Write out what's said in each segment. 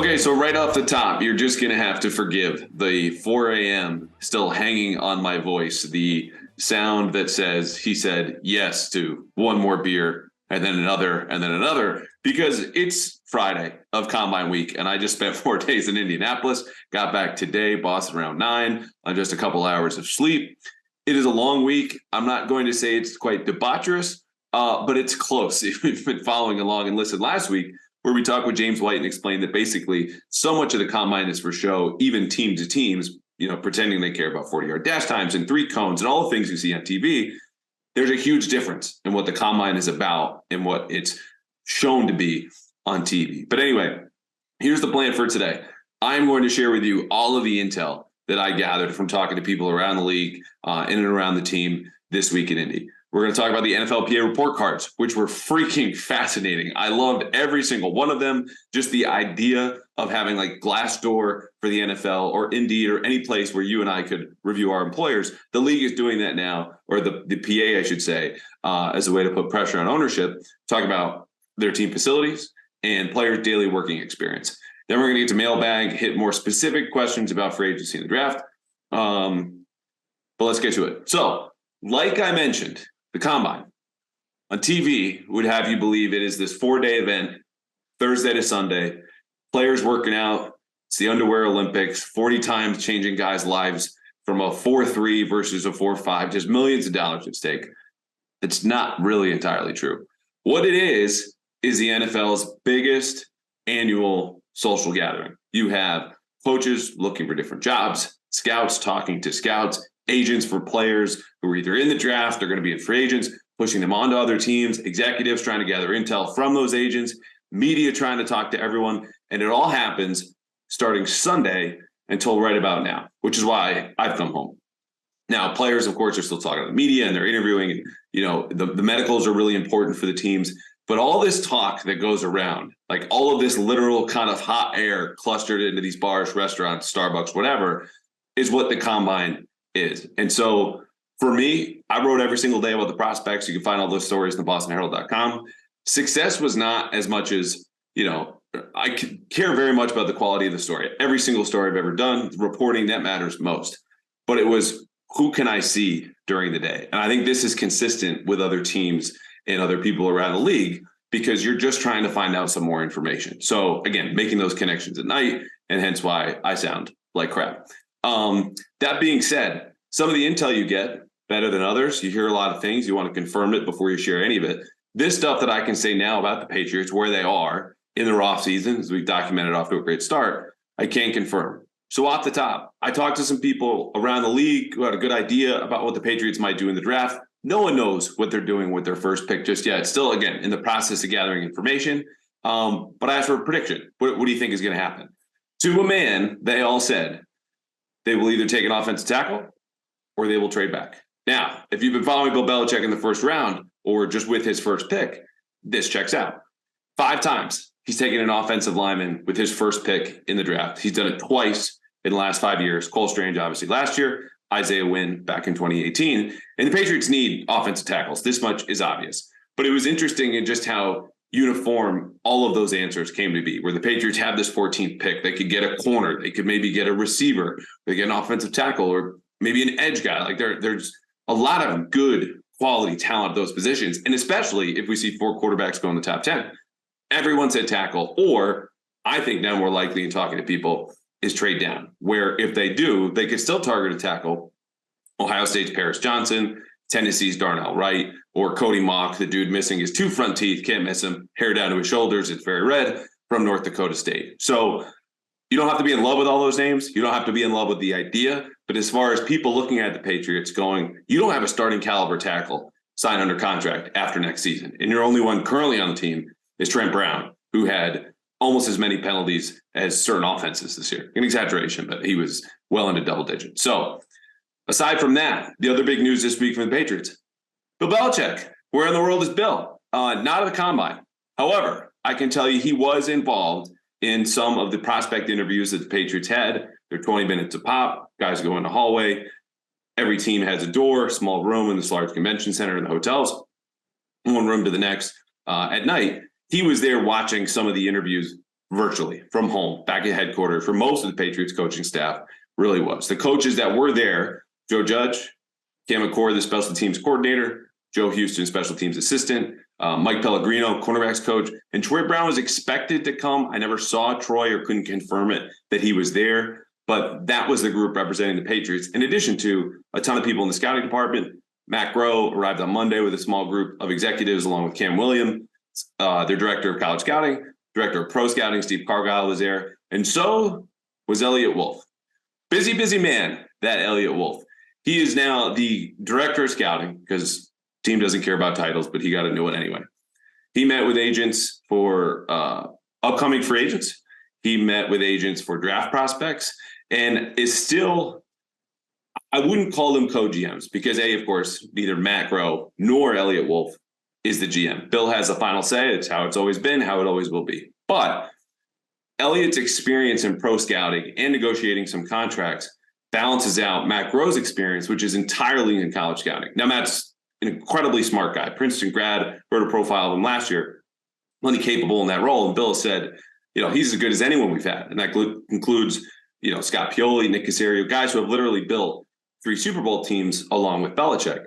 Okay, so right off the top, you're just going to have to forgive the 4 a.m. still hanging on my voice, the sound that says he said yes to one more beer and then another, because it's Friday of Combine Week, and I just spent 4 days in Indianapolis, got back today, Boston around 9 on just a couple hours of sleep. It is a long week. I'm not going to say it's quite debaucherous, but it's close. If you've been following along and listened last week, where we talked with James White and explained that basically so much of the combine is for show, even team to teams, pretending they care about 40-yard dash times and 3 cones and all the things you see on TV. There's a huge difference in what the combine is about and what it's shown to be on TV. But anyway, here's the plan for today. I'm going to share with you all of the intel that I gathered from talking to people around the league in and around the team this week in Indy. We're going to talk about the NFLPA report cards, which were freaking fascinating. I loved every single one of them. Just the idea of having like Glassdoor for the NFL or Indy or any place where you and I could review our employers. The league is doing that now, or the PA, I should say, as a way to put pressure on ownership. Talk about their team facilities and players' daily working experience. Then we're going to get to mailbag, hit more specific questions about free agency and the draft. But let's get to it. So, like I mentioned, the combine on TV would have you believe it is this 4-day event, Thursday to Sunday, players working out. It's the underwear Olympics, 40 times changing guys' lives from a 4-3 versus a 4-5, just millions of dollars at stake. It's not really entirely true. What it is the NFL's biggest annual social gathering. You have coaches looking for different jobs, scouts talking to scouts, agents for players who are either in the draft, they're going to be in free agents, pushing them onto other teams, executives trying to gather intel from those agents, media trying to talk to everyone. And it all happens starting Sunday until right about now, which is why I've come home. Now, players, of course, are still talking to the media and they're interviewing. And, the medicals are really important for the teams. But all this talk that goes around, like all of this literal kind of hot air clustered into these bars, restaurants, Starbucks, whatever, is what the combine is. And so for me, I wrote every single day about the prospects. You can find all those stories in the bostonherald.com. Success was not as much as, I care very much about the quality of the story. Every single story I've ever done, reporting, that matters most. But it was, who can I see during the day? And I think this is consistent with other teams and other people around the league, because you're just trying to find out some more information. So again, making those connections at night, and hence why I sound like crap. That being said, some of the intel you get better than others. You hear a lot of things. You want to confirm it before you share any of it. This stuff that I can say now about the Patriots, where they are in their off season, as we've documented off to a great start, I can't confirm. So off the top, I talked to some people around the league who had a good idea about what the Patriots might do in the draft. No one knows what they're doing with their first pick just yet. It's still, again, in the process of gathering information. But I asked for a prediction. What do you think is going to happen? To a man, they all said they will either take an offensive tackle or they will trade back. Now, if you've been following Bill Belichick in the first round or just with his first pick, this checks out. 5 times he's taken an offensive lineman with his first pick in the draft. He's done it twice in the last 5 years. Cole Strange, obviously, last year. Isaiah Wynn back in 2018. And the Patriots need offensive tackles. This much is obvious. But it was interesting in just how uniform all of those answers came to be, where the Patriots have this 14th pick. They could get a corner. They could maybe get a receiver. They get an offensive tackle or maybe an edge guy. Like there's a lot of good quality talent at those positions. And especially if we see 4 quarterbacks go in the top 10, everyone said tackle, or I think now more likely in talking to people is trade down, where if they do, they could still target a tackle. Ohio State's Paris Johnson, Tennessee's Darnell Wright, or Cody Mock, the dude missing his 2 front teeth, can't miss him, hair down to his shoulders, it's very red, from North Dakota State. So you don't have to be in love with all those names. You don't have to be in love with the idea. But as far as people looking at the Patriots going, you don't have a starting caliber tackle signed under contract after next season. And your only one currently on the team is Trent Brown, who had almost as many penalties as certain offenses this year. An exaggeration, but he was well into double digits. So aside from that, the other big news this week from the Patriots, Bill Belichick. Where in the world is Bill? Not at the combine. However, I can tell you he was involved in some of the prospect interviews that the Patriots had. They're 20 minutes a pop. Guys go in the hallway. Every team has a door, small room in this large convention center in the hotels, one room to the next at night. He was there watching some of the interviews virtually from home, back at headquarters for most of the Patriots coaching staff really was. The coaches that were there, Joe Judge, Cam McCord, the special teams coordinator, Joe Houston, special teams assistant, Mike Pellegrino, cornerbacks coach, and Troy Brown was expected to come. I never saw Troy or couldn't confirm it that he was there, but that was the group representing the Patriots, in addition to a ton of people in the scouting department. Matt Groh arrived on Monday with a small group of executives along with Cam Williams, their director of college scouting, director of pro scouting, Steve Cargile was there, and so was Elliot Wolf. Busy man, that Elliot Wolf. He is now the director of scouting because team doesn't care about titles, but he got to know it anyway. He met with agents for upcoming free agents. He met with agents for draft prospects and is still, I wouldn't call them co-GMs because of course, neither Matt Groh nor Elliot Wolf is the GM. Bill has the final say. It's how it's always been, how it always will be. But Elliot's experience in pro scouting and negotiating some contracts balances out Matt Groh's experience, which is entirely in college scouting. Now, Matt's an incredibly smart guy. Princeton grad, wrote a profile of him last year, plenty capable in that role. And Bill said, he's as good as anyone we've had. And that includes, Scott Pioli, Nick Caserio, guys who have literally built 3 Super Bowl teams along with Belichick.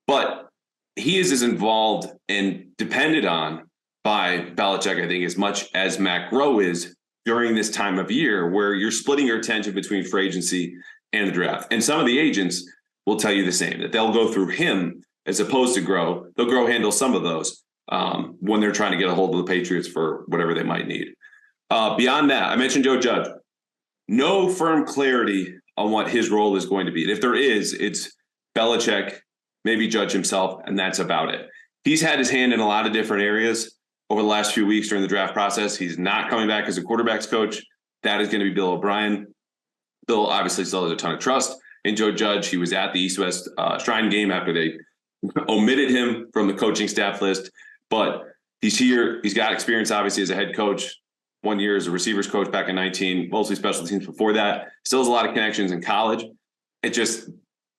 But he is as involved and depended on by Belichick, I think, as much as Matt Groh is during this time of year where you're splitting your attention between free agency and the draft. And some of the agents will tell you the same, that they'll go through him as opposed to Groh. They'll Groh handle some of those when they're trying to get a hold of the Patriots for whatever they might need. Beyond that, I mentioned Joe Judge. No firm clarity on what his role is going to be. And if there is, it's Belichick, maybe Judge himself, and that's about it. He's had his hand in a lot of different areas over the last few weeks during the draft process. He's not coming back as a quarterbacks coach. That is going to be Bill O'Brien. Bill obviously still has a ton of trust in Joe Judge. He was at the East-West Shrine game after they omitted him from the coaching staff list. But he's here. He's got experience, obviously, as a head coach. 1 year as a receivers coach back in 19, mostly special teams before that. Still has a lot of connections in college. It just,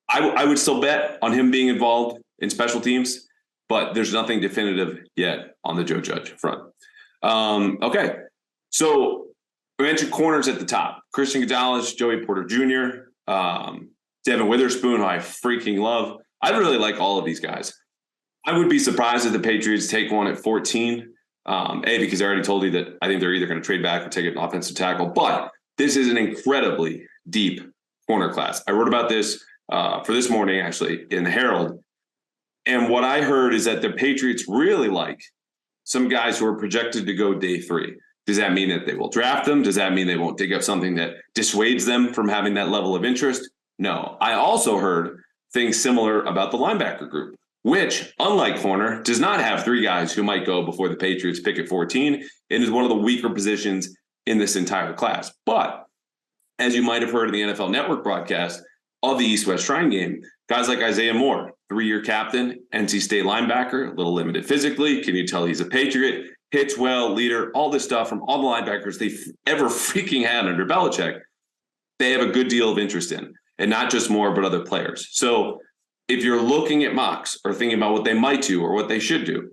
I would still bet on him being involved in special teams, but there's nothing definitive yet on the Joe Judge front. Okay, so we mentioned corners at the top. Christian Gonzalez, Joey Porter Jr., Devin Witherspoon, who I freaking love. I really like all of these guys. I would be surprised if the Patriots take one at 14. Because I already told you that I think they're either going to trade back or take an offensive tackle. But this is an incredibly deep corner class. I wrote about this for this morning, actually, in the Herald. And what I heard is that the Patriots really like some guys who are projected to go day 3. Does that mean that they will draft them? Does that mean they won't dig up something that dissuades them from having that level of interest? No. I also heard things similar about the linebacker group, which, unlike corner, does not have 3 guys who might go before the Patriots pick at 14 and is one of the weaker positions in this entire class. But as you might have heard in the NFL Network broadcast of the East-West Shrine game, guys like Isaiah Moore, 3-year captain, NC State linebacker, a little limited physically. Can you tell he's a Patriot? Hits well, leader, all this stuff from all the linebackers they've ever freaking had under Belichick. They have a good deal of interest in, and not just Moore, but other players. So if you're looking at mocks or thinking about what they might do or what they should do,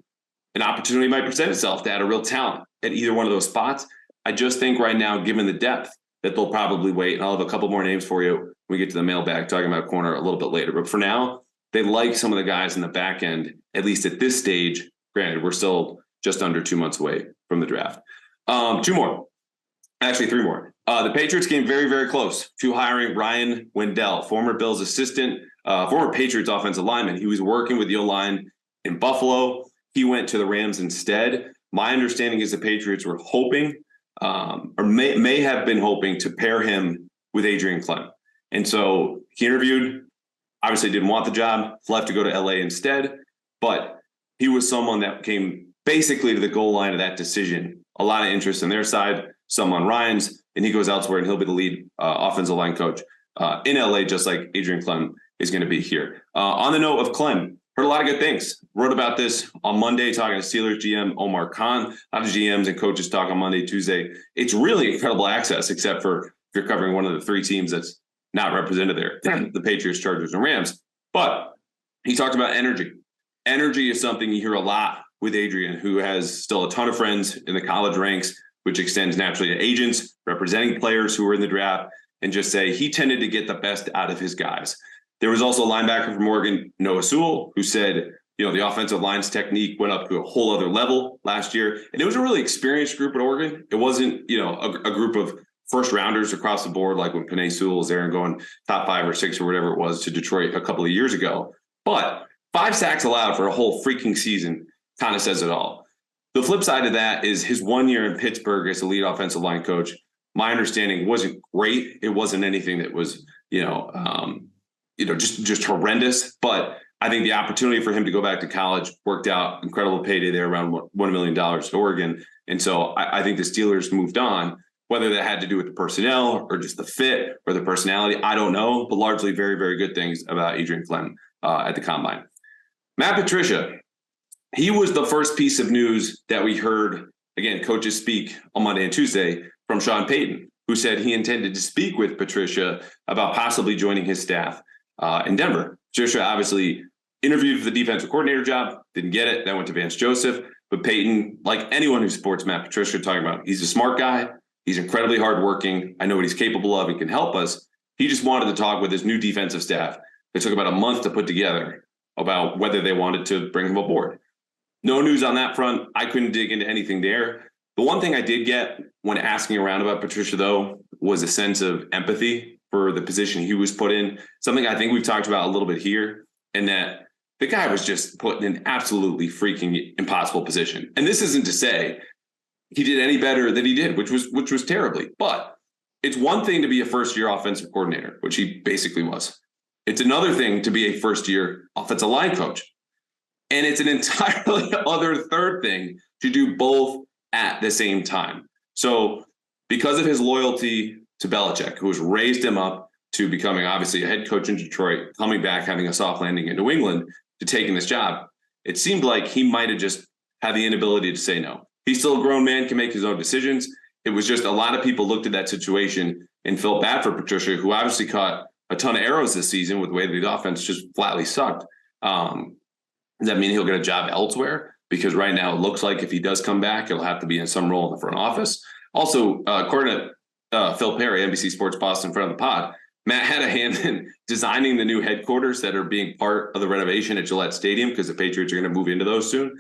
an opportunity might present itself to add a real talent at either one of those spots. I just think right now, given the depth, that they'll probably wait. And I'll have a couple more names for you when we get to the mailbag, talking about corner a little bit later. But for now, they like some of the guys in the back end, at least at this stage. Granted, we're still just under 2 months away from the draft. 2 more. Actually, 3 more. The Patriots came very, very close to hiring Ryan Wendell, former Bills assistant, former Patriots offensive lineman. He was working with the O-line in Buffalo. He went to the Rams instead. My understanding is the Patriots were hoping, or may have been hoping, to pair him with Adrian Clem. And so he interviewed, obviously didn't want the job, left to go to LA instead. But he was someone that came basically to the goal line of that decision. A lot of interest on their side, some on Ryan's, and he goes elsewhere and he'll be the lead offensive line coach in LA, just like Adrian Clem is going to be here. On the note of Clem, heard a lot of good things. Wrote about this on Monday, talking to Steelers GM Omar Khan. A lot of GMs and coaches talk on Monday, Tuesday. It's really incredible access, except for if you're covering one of the 3 teams that's not represented there, the Patriots, Chargers, and Rams. But he talked about energy. Energy is something you hear a lot with Adrian, who has still a ton of friends in the college ranks, which extends naturally to agents representing players who were in the draft, and just say he tended to get the best out of his guys. There was also a linebacker from Oregon, Noah Sewell, who said, the offensive line's technique went up to a whole other level last year. And it was a really experienced group at Oregon. It wasn't, a group of first rounders across the board, like when Penei Sewell was there and going top 5 or 6 or whatever it was to Detroit a couple of years ago. But 5 sacks allowed for a whole freaking season kind of says it all. The flip side of that is his 1 year in Pittsburgh as the lead offensive line coach. My understanding wasn't great. It wasn't anything that was, just horrendous. But I think the opportunity for him to go back to college worked out. Incredible payday there, around $1 million at Oregon. And so I think the Steelers moved on. Whether that had to do with the personnel or just the fit or the personality, I don't know. But largely very, very good things about Adrian Clem at the Combine. Matt Patricia, he was the first piece of news that we heard, again, coaches speak on Monday and Tuesday, from Sean Payton, who said he intended to speak with Patricia about possibly joining his staff in Denver. Patricia obviously interviewed for the defensive coordinator job, didn't get it. That went to Vance Joseph. But Payton, like anyone who supports Matt Patricia, talking about, he's a smart guy. He's incredibly hardworking. I know what he's capable of and can help us. He just wanted to talk with his new defensive staff. It took about a month to put together about whether they wanted to bring him aboard. No news on that front. I couldn't dig into anything there. The one thing I did get when asking around about Patricia, though, was a sense of empathy for the position he was put in. Something I think we've talked about a little bit here, and that the guy was just put in an absolutely freaking impossible position. And this isn't to say he did any better than he did, which was terribly. But it's one thing to be a first-year offensive coordinator, which he basically was. It's another thing to be a first-year offensive line coach. And it's an entirely other third thing to do both at the same time. So because of his loyalty to Belichick, who has raised him up to becoming obviously a head coach in Detroit, coming back, having a soft landing in New England, to taking this job, it seemed like he might have just had the inability to say no. He's still a grown man, can make his own decisions. It was just a lot of people looked at that situation and felt bad for Patricia, who obviously caught a ton of arrows this season with the way the offense just flatly sucked. Does that mean he'll get a job elsewhere? Because right now it looks like if he does come back, it'll have to be in some role in the front office. Also, according to Phil Perry, NBC Sports Boston, in front of the pod, Matt had a hand in designing the new headquarters that are being part of the renovation at Gillette Stadium, because the Patriots are going to move into those soon.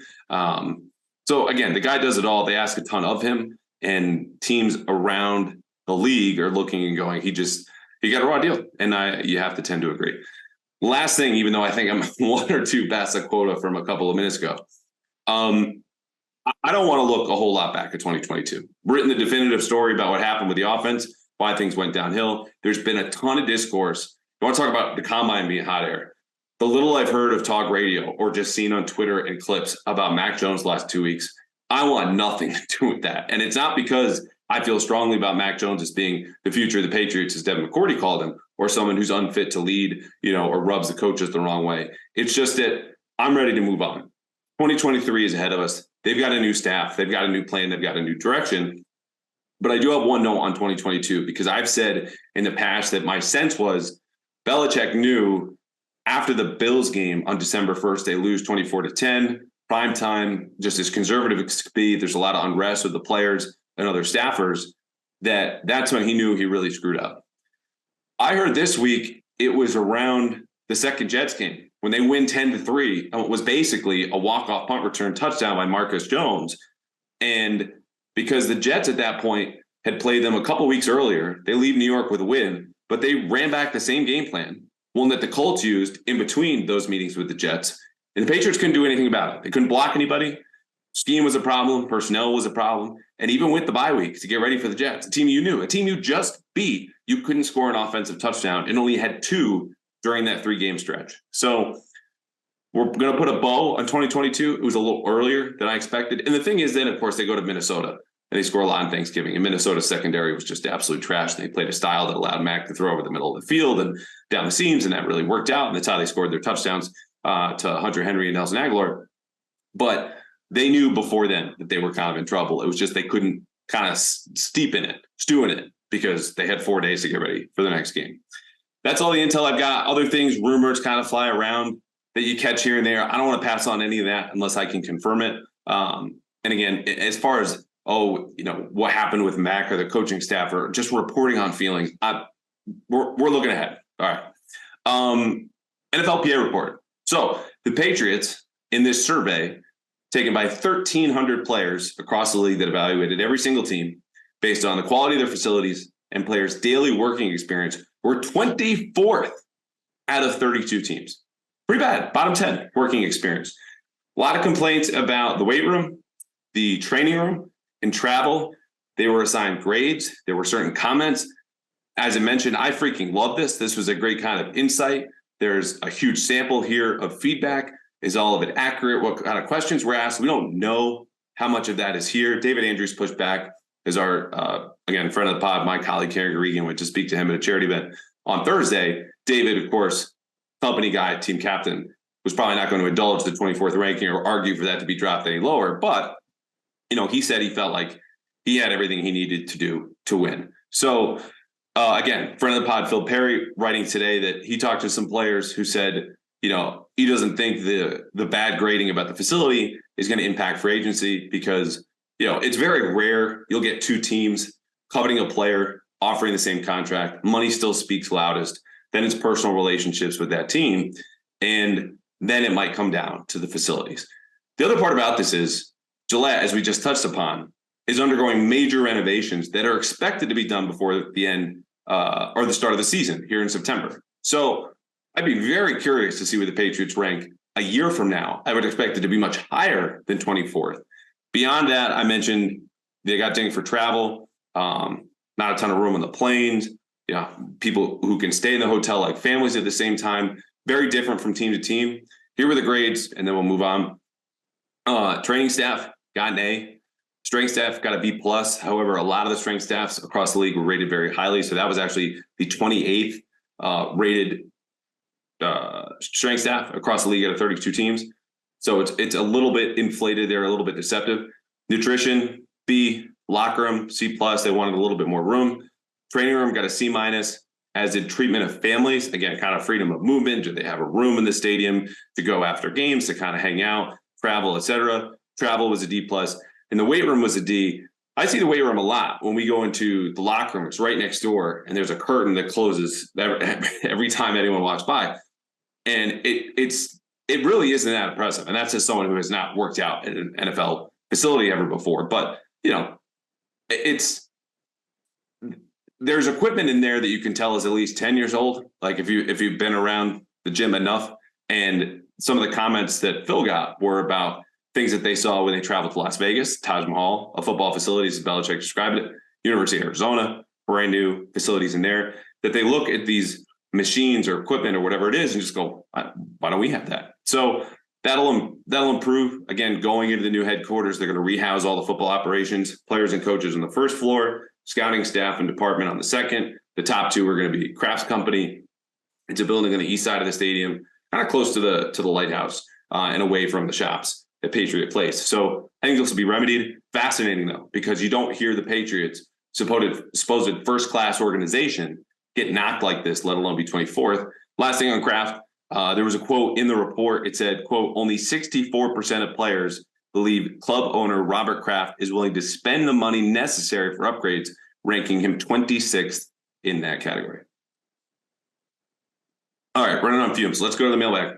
So again, the guy does it all. They ask a ton of him, and teams around the league are looking and going, he got a raw deal. And you have to tend to agree. Last thing, even though I think I'm one or two past a quota from a couple of minutes ago, I don't want to look a whole lot back at 2022. Written the definitive story about what happened with the offense, why things went downhill. There's been a ton of discourse. You want to talk about the Combine being hot air. The little I've heard of talk radio or just seen on Twitter and clips about Mac Jones the last 2 weeks, I want nothing to do with that. And it's not because I feel strongly about Mac Jones as being the future of the Patriots, as Devin McCourty called him, or someone who's unfit to lead, or rubs the coaches the wrong way. It's just that I'm ready to move on. 2023 is ahead of us. They've got a new staff. They've got a new plan. They've got a new direction. But I do have one note on 2022, because I've said in the past that my sense was Belichick knew after the Bills game on December 1st, they lose 24-10, prime time, just as conservative as could be. There's a lot of unrest with the players and other staffers, that's when he knew he really screwed up. I heard this week it was around the second Jets game when they win 10-3. And it was basically a walk-off punt return touchdown by Marcus Jones. And because the Jets at that point had played them a couple weeks earlier, they leave New York with a win, but they ran back the same game plan, one that the Colts used in between those meetings with the Jets. And the Patriots couldn't do anything about it. They couldn't block anybody. Scheme was a problem. Personnel was a problem. And even with the bye week to get ready for the Jets, a team you just beat, you couldn't score an offensive touchdown and only had 2 during that 3-game stretch. So we're going to put a bow on 2022. It was a little earlier than I expected. And the thing is, then, of course, they go to Minnesota and they score a lot on Thanksgiving. And Minnesota's secondary was just absolute trash. They played a style that allowed Mac to throw over the middle of the field and down the seams, and that really worked out. And that's how they scored their touchdowns to Hunter Henry and Nelson Aguilar. But they knew before then that they were kind of in trouble. It was just they couldn't kind of stew in it, because they had 4 days to get ready for the next game. That's all the intel I've got. Other things, rumors kind of fly around that you catch here and there. I don't want to pass on any of that unless I can confirm it. And again, as far as oh, what happened with Mac or the coaching staff, or just reporting on feelings. We're looking ahead. All right. NFLPA report. So the Patriots, in this survey taken by 1,300 players across the league that evaluated every single team based on the quality of their facilities and players' daily working experience, were 24th out of 32 teams. Pretty bad. Bottom 10 working experience. A lot of complaints about the weight room, the training room, and travel. They were assigned grades. There were certain comments. As I mentioned, I freaking love this. This was a great kind of insight. There's a huge sample here of feedback. Is all of it accurate? What kind of questions were asked? We don't know how much of that is here. David Andrews pushed back as our, again, friend of the pod, my colleague, Karen Regan, went to speak to him at a charity event on Thursday. David, of course, company guy, team captain, was probably not going to indulge the 24th ranking or argue for that to be dropped any lower. But, he said he felt like he had everything he needed to do to win. So, again, friend of the pod, Phil Perry, writing today that he talked to some players who said, he doesn't think the bad grading about the facility is going to impact free agency because, it's very rare you'll get two teams coveting a player, offering the same contract. Money still speaks loudest. Then it's personal relationships with that team. And then it might come down to the facilities. The other part about this is Gillette, as we just touched upon, is undergoing major renovations that are expected to be done before the end or the start of the season here in September. So I'd be very curious to see where the Patriots rank a year from now. I would expect it to be much higher than 24th. Beyond that, I mentioned they got dinged for travel, not a ton of room on the planes, people who can stay in the hotel like families at the same time, very different from team to team. Here were the grades, and then we'll move on. Training staff got an A. Strength staff got a B+. However, a lot of the strength staffs across the league were rated very highly. So that was actually the 28th rated strength staff across the league out of 32 teams. So it's a little bit inflated. They're a little bit deceptive. Nutrition, B. Locker room, C+. They wanted a little bit more room. Training room got a C-, as did treatment of families. Again, kind of freedom of movement. Do they have a room in the stadium to go after games, to kind of hang out, travel, etc.? Travel was a D+. And the weight room was a D. I see the weight room a lot when we go into the locker room. It's right next door, and there's a curtain that closes every time anyone walks by. And it really isn't that impressive. And that's just someone who has not worked out in an NFL facility ever before. But, there's equipment in there that you can tell is at least 10 years old. Like if you've been around the gym enough. And some of the comments that Phil got were about things that they saw when they traveled to Las Vegas, Taj Mahal, a football facility, as Belichick described it, University of Arizona, brand new facilities in there, that they look at these machines or equipment or whatever it is and just go, why don't we have that? So that'll improve. Again, going into the new headquarters, they're going to rehouse all the football operations, players and coaches on the first floor, scouting staff and department on the second. The top two are going to be Crafts Company. It's a building on the east side of the stadium, kind of close to the lighthouse and away from the shops at Patriot Place. So I think this will be remedied. Fascinating, though, because you don't hear the Patriots' supposed first-class organization get knocked like this, let alone be 24th. Last thing on Kraft, there was a quote in the report. It said, quote, only 64% of players believe club owner Robert Kraft is willing to spend the money necessary for upgrades, ranking him 26th in that category. All right, running on fumes. Let's go to the mailbag.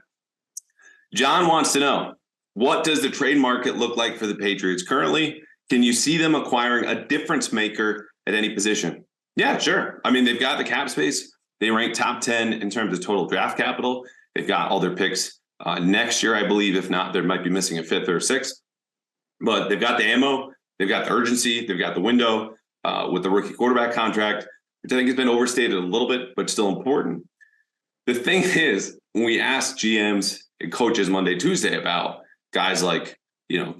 John wants to know, what does the trade market look like for the Patriots currently? Can you see them acquiring a difference maker at any position? Yeah, sure. I mean, they've got the cap space. They rank top 10 in terms of total draft capital. They've got all their picks next year, I believe. If not, they might be missing a fifth or a sixth. But they've got the ammo. They've got the urgency. They've got the window with the rookie quarterback contract, which I think has been overstated a little bit, but still important. The thing is, when we asked GMs and coaches Monday, Tuesday about guys like,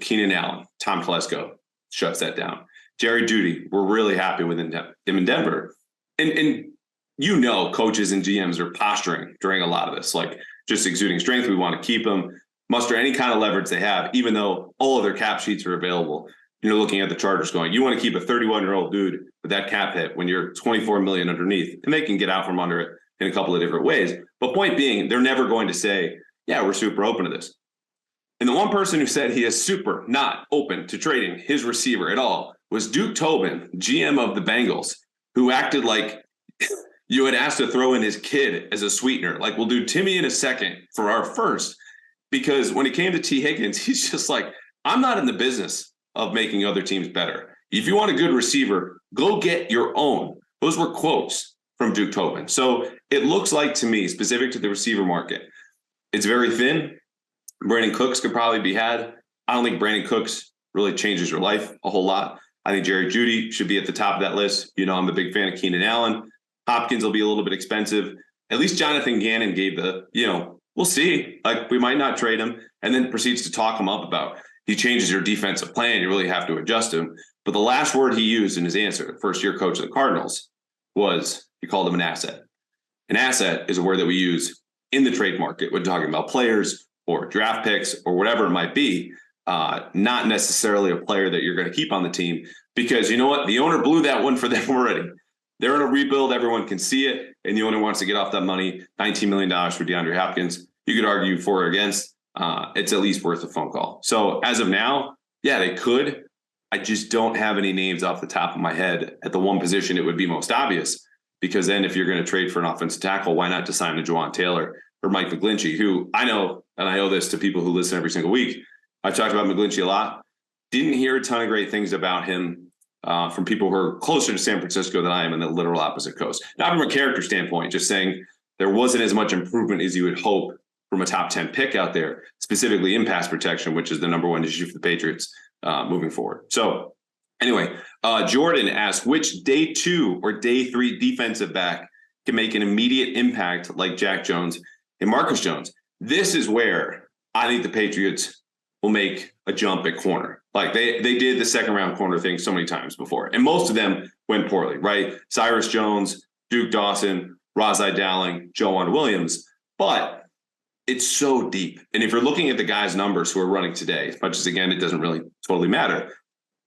Keenan Allen, Tom Telesco shuts that down. Jerry Jeudy, we're really happy with him in Denver. And coaches and GMs are posturing during a lot of this, like just exuding strength. We want to keep them, muster any kind of leverage they have, even though all of their cap sheets are available. Looking at the Chargers going, you want to keep a 31-year-old dude with that cap hit when you're $24 million underneath, and they can get out from under it in a couple of different ways. But point being, they're never going to say, yeah, we're super open to this. And the one person who said he is super not open to trading his receiver at all was Duke Tobin, GM of the Bengals, who acted like you had asked to throw in his kid as a sweetener. Like, we'll do Timmy in a second for our first. Because when it came to T. Higgins, he's just like, I'm not in the business of making other teams better. If you want a good receiver, go get your own. Those were quotes from Duke Tobin. So it looks like, to me, specific to the receiver market, it's very thin. Brandon Cooks could probably be had. I don't think Brandon Cooks really changes your life a whole lot. I think Jerry Jeudy should be at the top of that list. You know, I'm a big fan of Keenan Allen. Hopkins will be a little bit expensive. At least Jonathan Gannon gave the, we'll see. Like, we might not trade him, and then proceeds to talk him up about he changes your defensive plan. You really have to adjust him. But the last word he used in his answer, first-year coach of the Cardinals, was he called him an asset. An asset is a word that we use in the trade market when talking about players or draft picks or whatever it might be, not necessarily a player that you're going to keep on the team, because you know what? The owner blew that one for them already. They're in a rebuild. Everyone can see it. And the owner wants to get off that money, $19 million for DeAndre Hopkins. You could argue for or against. It's at least worth a phone call. So as of now, yeah, they could. I just don't have any names off the top of my head at the one position it would be most obvious. Because then if you're going to trade for an offensive tackle, why not just sign a Juwan Taylor or Mike McGlinchey, who I know, and I owe this to people who listen every single week. I've talked about McGlinchey a lot. Didn't hear a ton of great things about him from people who are closer to San Francisco than I am in the literal opposite coast. Not from a character standpoint, just saying there wasn't as much improvement as you would hope from a top 10 pick out there, specifically in pass protection, which is the number one issue for the Patriots moving forward. So anyway, Jordan asked, which day 2 or day 3 defensive back can make an immediate impact like Jack Jones and Marcus Jones? This is where I think the Patriots will make a jump at corner. Like they did the second round corner thing so many times before, and most of them went poorly, right? Cyrus Jones, Duke Dawson, Razai Dowling, Joanne Williams, but it's so deep. And if you're looking at the guys' numbers who are running today, as much as, again, it doesn't really totally matter,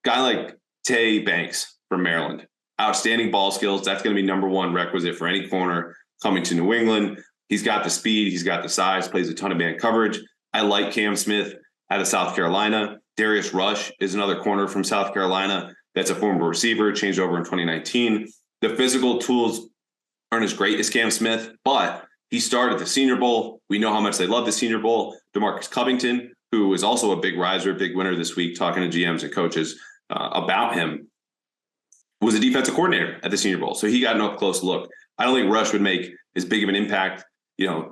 guy like Tay Banks from Maryland, outstanding ball skills. That's going to be number one requisite for any corner coming to New England. He's got the speed. He's got the size, plays a ton of man coverage. I like Cam Smith out of South Carolina. Darius Rush is another corner from South Carolina. That's a former receiver, changed over in 2019. The physical tools aren't as great as Cam Smith, but he started the Senior Bowl. We know how much they love the Senior Bowl. DeMarcus Covington, who is also a big riser, a big winner this week, talking to GMs and coaches about him, was a defensive coordinator at the Senior Bowl. So he got an up-close look. I don't think Rush would make as big of an impact,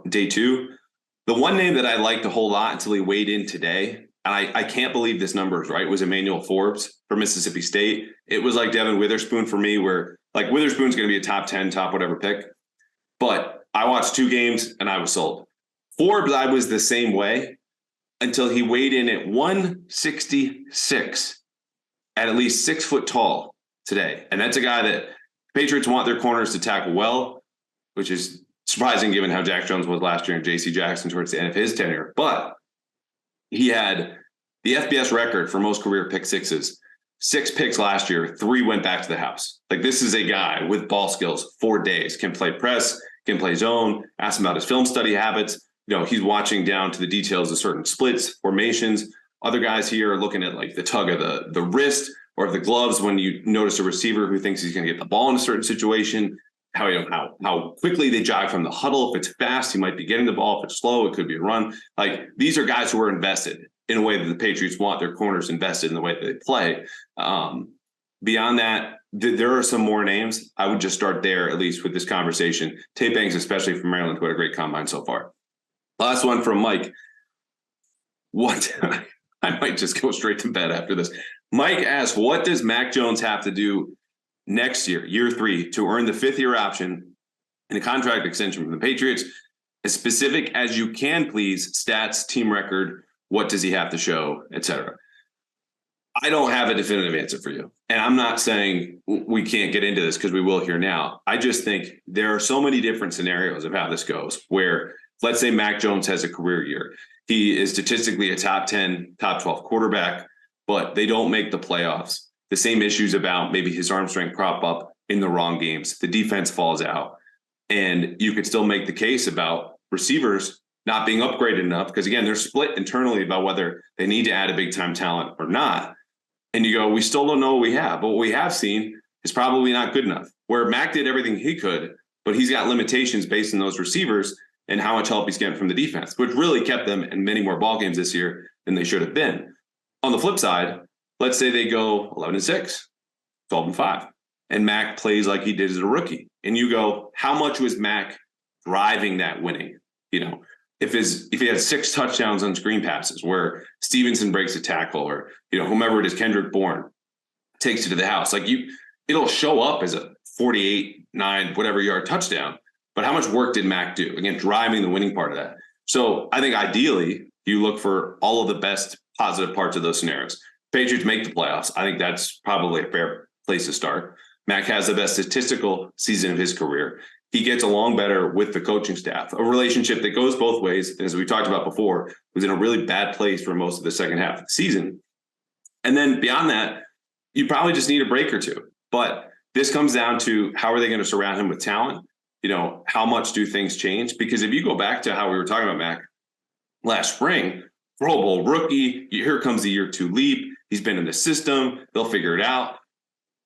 day 2. The one name that I liked a whole lot until he weighed in today, and I can't believe this number is right, was Emmanuel Forbes from Mississippi State. It was like Devin Witherspoon for me, where like Witherspoon's going to be a top 10, top whatever pick. But I watched 2 games and I was sold. Forbes, I was the same way until he weighed in at 166 at least 6 foot tall today. And that's a guy that Patriots want their corners to tackle well, which is surprising given how Jack Jones was last year and J.C. Jackson towards the end of his tenure. But he had the FBS record for most career pick sixes. 6 picks last year, 3 went back to the house. Like, this is a guy with ball skills, 4 days, can play press, can play zone. Ask him about his film study habits. He's watching down to the details of certain splits, formations. Other guys here are looking at like the tug of the wrist or the gloves when you notice a receiver who thinks he's going to get the ball in a certain situation. How quickly they jog from the huddle. If it's fast, he might be getting the ball. If it's slow, it could be a run. Like, these are guys who are invested in a way that the Patriots want their corners invested in the way that they play. Beyond that, there are some more names. I would just start there, at least with this conversation. Tay Banks, especially from Maryland, who had a great combine so far. Last one from Mike. What? I might just go straight to bed after this. Mike asked, what does Mac Jones have to do next year, year 3, to earn the 5th-year option and a contract extension from the Patriots? As specific as you can, please. Stats, team record, what does he have to show, etc. I don't have a definitive answer for you. And I'm not saying we can't get into this, because we will here now. I just think there are so many different scenarios of how this goes, where let's say Mac Jones has a career year. He is statistically a top 10, top 12 quarterback, but they don't make the playoffs. The same issues about maybe his arm strength crop up in the wrong games. The defense falls out. And you could still make the case about receivers not being upgraded enough, because, again, they're split internally about whether they need to add a big-time talent or not. And you go, we still don't know what we have, but what we have seen is probably not good enough. Where Mac did everything he could, but he's got limitations based on those receivers and how much help he's getting from the defense, which really kept them in many more ball games this year than they should have been. On the flip side, let's say they go 11-6, 12-5, and Mac plays like he did as a rookie. And you go, how much was Mac driving that winning? You know, if he had 6 touchdowns on screen passes where Stevenson breaks a tackle, or, you know, whomever it is, Kendrick Bourne takes it to the house, like it'll show up as a 48, 9, whatever yard touchdown. But how much work did Mac do? Again, driving the winning part of that. So I think ideally you look for all of the best positive parts of those scenarios. Patriots make the playoffs. I think that's probably a fair place to start. Mac has the best statistical season of his career. He gets along better with the coaching staff, a relationship that goes both ways. As we talked about before, was in a really bad place for most of the second half of the season. And then beyond that, you probably just need a break or two. But this comes down to, how are they going to surround him with talent? You know, how much do things change? Because if you go back to how we were talking about Mac last spring, Pro Bowl rookie, here comes the year 2 leap. He's been in the system. They'll figure it out.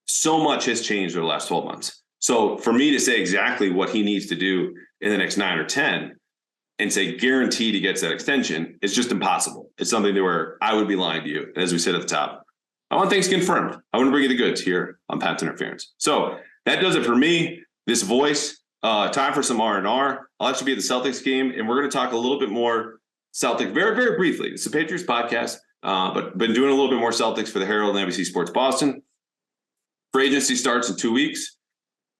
So much has changed over the last 12 months. So for me to say exactly what he needs to do in the next 9 or 10 and say guaranteed he gets that extension is just impossible. It's something that where I would be lying to you. As we said at the top, I want things confirmed. I want to bring you the goods here on Pat's Interference. So that does it for me. This voice, time for some R&R. I'll actually be at the Celtics game, and we're going to talk a little bit more Celtics very, very briefly. It's a Patriots podcast, but been doing a little bit more Celtics for the Herald and NBC Sports Boston. Free agency starts in 2 weeks.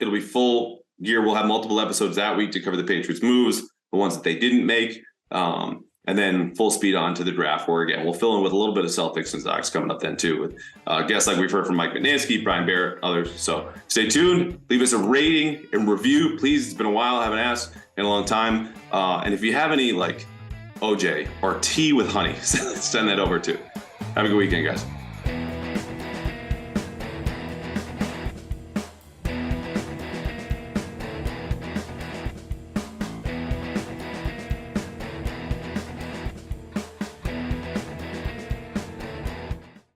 It'll be full gear. We'll have multiple episodes that week to cover the Patriots moves, the ones that they didn't make, and then full speed on to the draft, where, again, we'll fill in with a little bit of Celtics and Sox coming up then too, with guests like we've heard from Mike Mutnansky, Brian Barrett, others. So stay tuned. Leave us a rating and review, please. It's been a while. I haven't asked in a long time. And if you have any like OJ or tea with honey, send that over too. Have a good weekend, guys.